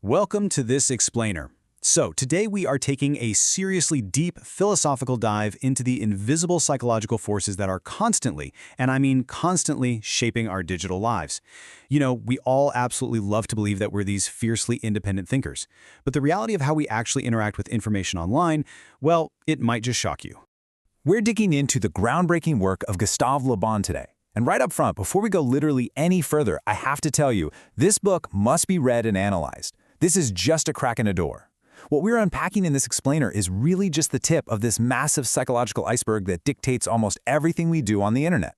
Welcome to this explainer. So, today we are taking a seriously deep philosophical dive into the invisible psychological forces that are constantly, and I mean constantly, shaping our digital lives. You know, we all absolutely love to believe that we're these fiercely independent thinkers. But the reality of how we actually interact with information online, well, it might just shock you. We're digging into the groundbreaking work of Gustave Le Bon today. And right up front, before we go literally any further, I have to tell you, this book must be read and analyzed. This is just a crack in a door. What we're unpacking in this explainer is really just the tip of this massive psychological iceberg that dictates almost everything we do on the internet.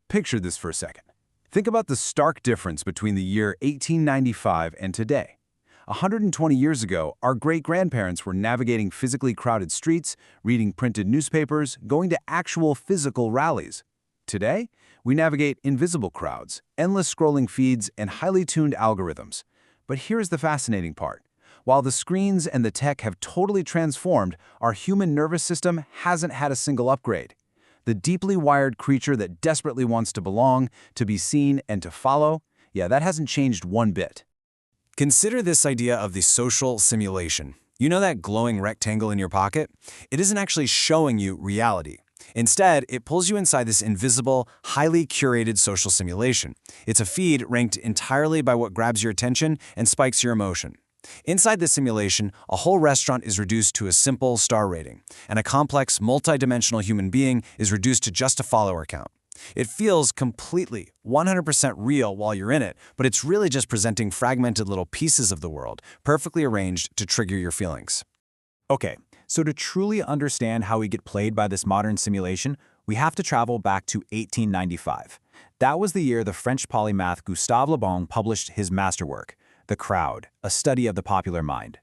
Picture this for a second. Think about the stark difference between the year 1895 and today. 120 years ago, our great-grandparents were navigating physically crowded streets, reading printed newspapers, going to actual physical rallies. Today, we navigate invisible crowds, endless scrolling feeds, and highly tuned algorithms. But here's the fascinating part. While the screens and the tech have totally transformed, our human nervous system hasn't had a single upgrade. The deeply wired creature that desperately wants to belong, to be seen, and to follow, that hasn't changed one bit. Consider this idea of the social simulation. You know that glowing rectangle in your pocket? It isn't actually showing you reality. Instead, it pulls you inside this invisible, highly curated social simulation. It's a feed ranked entirely by what grabs your attention and spikes your emotion. Inside this simulation, a whole restaurant is reduced to a simple star rating, and a complex, multidimensional human being is reduced to just a follower count. It feels completely, 100% real while you're in it, but it's really just presenting fragmented little pieces of the world, perfectly arranged to trigger your feelings. Okay, so to truly understand how we get played by this modern simulation, we have to travel back to 1895. That was the year the French polymath Gustave Le Bon published his masterwork, The Crowd, a study of the popular mind.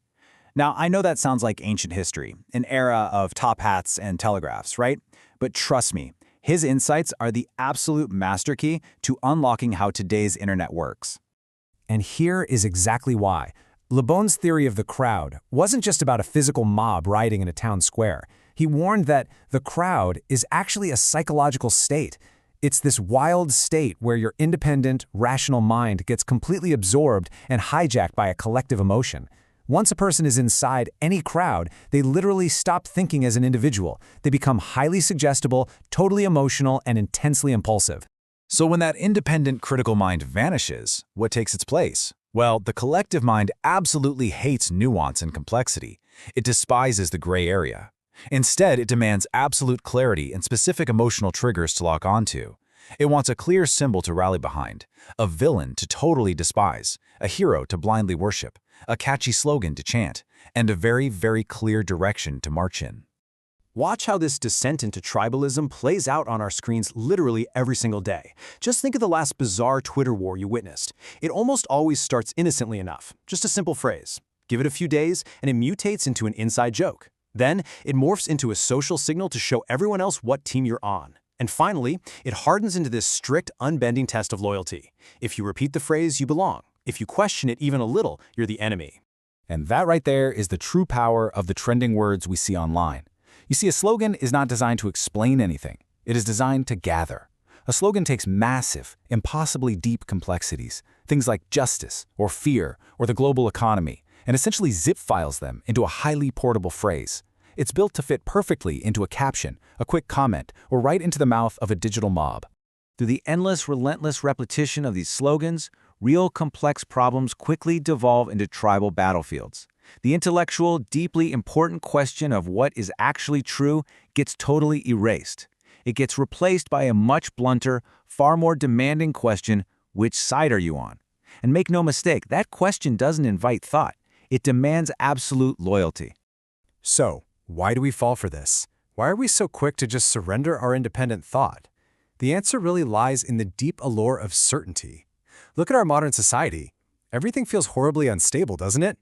Now, I know that sounds like ancient history, an era of top hats and telegraphs, right? But trust me, his insights are the absolute master key to unlocking how today's internet works. And here is exactly why. Le Bon's theory of the crowd wasn't just about a physical mob rioting in a town square. He warned that the crowd is actually a psychological state. It's this wild state where your independent, rational mind gets completely absorbed and hijacked by a collective emotion. Once a person is inside any crowd, they literally stop thinking as an individual. They become highly suggestible, totally emotional, and intensely impulsive. So when that independent, critical mind vanishes, what takes its place? Well, the collective mind absolutely hates nuance and complexity. It despises the gray area. Instead, it demands absolute clarity and specific emotional triggers to lock onto. It wants a clear symbol to rally behind, a villain to totally despise, a hero to blindly worship, a catchy slogan to chant, and a very, very clear direction to march in. Watch how this descent into tribalism plays out on our screens literally every single day. Just think of the last bizarre Twitter war you witnessed. It almost always starts innocently enough, just a simple phrase. Give it a few days, and it mutates into an inside joke. Then, it morphs into a social signal to show everyone else what team you're on. And finally, it hardens into this strict, unbending test of loyalty. If you repeat the phrase, you belong. If you question it even a little, you're the enemy. And that right there is the true power of the trending words we see online. You see, a slogan is not designed to explain anything. It is designed to gather. A slogan takes massive, impossibly deep complexities, things like justice, or fear, or the global economy, and essentially zip files them into a highly portable phrase. It's built to fit perfectly into a caption, a quick comment, or right into the mouth of a digital mob. Through the endless, relentless repetition of these slogans, real complex problems quickly devolve into tribal battlefields. The intellectual, deeply important question of what is actually true gets totally erased. It gets replaced by a much blunter, far more demanding question, which side are you on? And make no mistake, that question doesn't invite thought. It demands absolute loyalty. So, why do we fall for this? Why are we so quick to just surrender our independent thought? The answer really lies in the deep allure of certainty. Look at our modern society. Everything feels horribly unstable, doesn't it?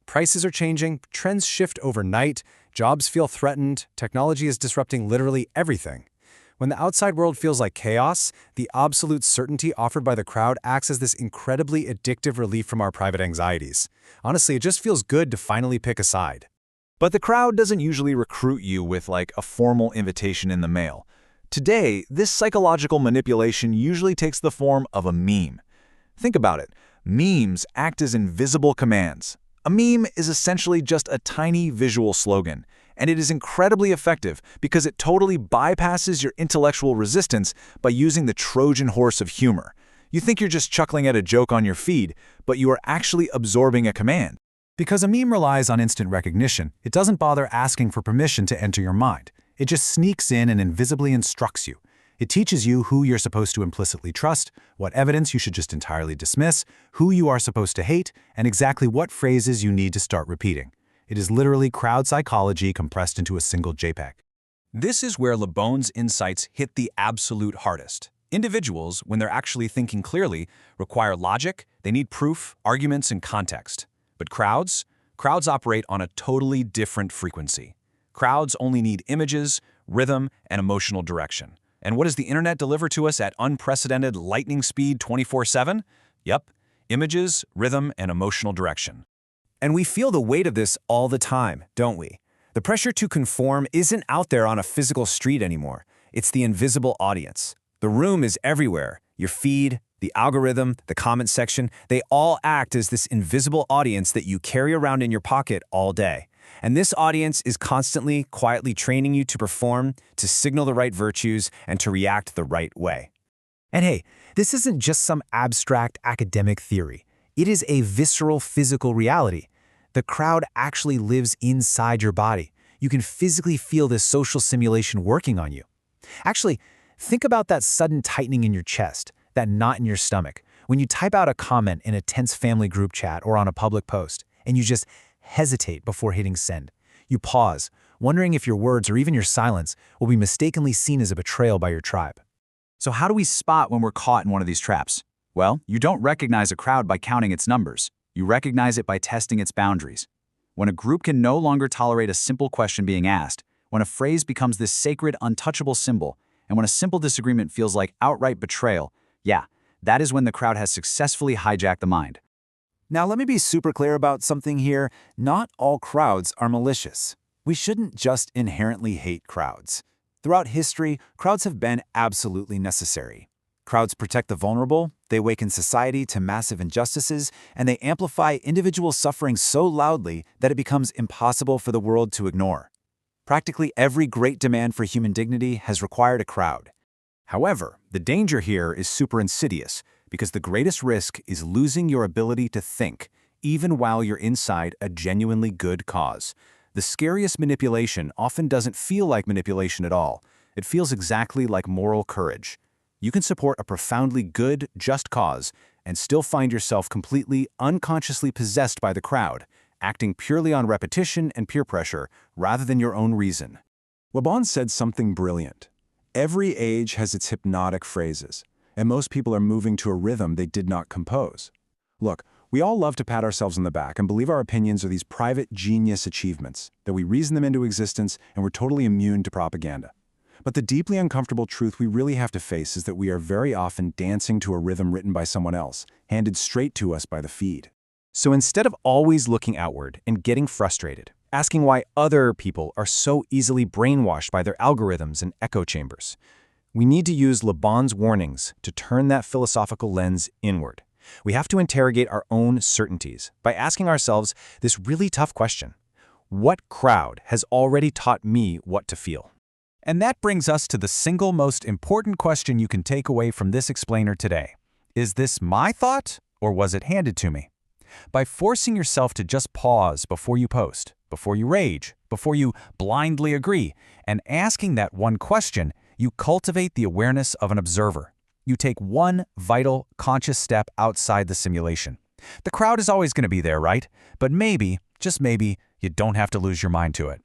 Prices are changing, trends shift overnight, jobs feel threatened, technology is disrupting literally everything. When the outside world feels like chaos, the absolute certainty offered by the crowd acts as this incredibly addictive relief from our private anxieties. Honestly, it just feels good to finally pick a side. But the crowd doesn't usually recruit you with like a formal invitation in the mail. Today, this psychological manipulation usually takes the form of a meme. Think about it. Memes act as invisible commands. A meme is essentially just a tiny visual slogan, and it is incredibly effective because it totally bypasses your intellectual resistance by using the Trojan horse of humor. You think you're just chuckling at a joke on your feed, but you are actually absorbing a command. Because a meme relies on instant recognition, it doesn't bother asking for permission to enter your mind. It just sneaks in and invisibly instructs you. It teaches you who you're supposed to implicitly trust, what evidence you should just entirely dismiss, who you are supposed to hate, and exactly what phrases you need to start repeating. It is literally crowd psychology compressed into a single JPEG. This is where Le Bon's insights hit the absolute hardest. Individuals, when they're actually thinking clearly, require logic, they need proof, arguments, and context. But crowds operate on a totally different frequency. Crowds only need images, rhythm, and emotional direction. And what does the internet deliver to us at unprecedented lightning speed 24/7? Yep, images, rhythm, and emotional direction. And we feel the weight of this all the time, don't we? The pressure to conform isn't out there on a physical street anymore. It's the invisible audience. The room is everywhere. Your feed, the algorithm, the comment section, they all act as this invisible audience that you carry around in your pocket all day. And this audience is constantly, quietly training you to perform, to signal the right virtues, and to react the right way. And hey, this isn't just some abstract academic theory. It is a visceral physical reality. The crowd actually lives inside your body. You can physically feel this social simulation working on you. Actually, think about that sudden tightening in your chest, that knot in your stomach, when you type out a comment in a tense family group chat or on a public post, and you just hesitate before hitting send. You pause, wondering if your words or even your silence will be mistakenly seen as a betrayal by your tribe. So how do we spot when we're caught in one of these traps? Well, you don't recognize a crowd by counting its numbers. You recognize it by testing its boundaries. When a group can no longer tolerate a simple question being asked, when a phrase becomes this sacred, untouchable symbol, and when a simple disagreement feels like outright betrayal, yeah, that is when the crowd has successfully hijacked the mind. Now let me be super clear about something here. Not all crowds are malicious. We shouldn't just inherently hate crowds. Throughout history, crowds have been absolutely necessary. Crowds protect the vulnerable, they awaken society to massive injustices, and they amplify individual suffering so loudly that it becomes impossible for the world to ignore. Practically every great demand for human dignity has required a crowd. However, the danger here is super insidious, because the greatest risk is losing your ability to think, even while you're inside a genuinely good cause. The scariest manipulation often doesn't feel like manipulation at all. It feels exactly like moral courage. You can support a profoundly good, just cause and still find yourself completely, unconsciously possessed by the crowd, acting purely on repetition and peer pressure rather than your own reason. Le Bon said something brilliant. Every age has its hypnotic phrases, and most people are moving to a rhythm they did not compose. Look, we all love to pat ourselves on the back and believe our opinions are these private genius achievements, that we reason them into existence and we're totally immune to propaganda. But the deeply uncomfortable truth we really have to face is that we are very often dancing to a rhythm written by someone else, handed straight to us by the feed. So instead of always looking outward and getting frustrated, asking why other people are so easily brainwashed by their algorithms and echo chambers, we need to use Le Bon's warnings to turn that philosophical lens inward. We have to interrogate our own certainties by asking ourselves this really tough question: what crowd has already taught me what to feel? And that brings us to the single most important question you can take away from this explainer today. Is this my thought, or was it handed to me? By forcing yourself to just pause before you post, before you rage, before you blindly agree, and asking that one question, you cultivate the awareness of an observer. You take one vital, conscious step outside the simulation. The crowd is always going to be there, right? But maybe, just maybe, you don't have to lose your mind to it.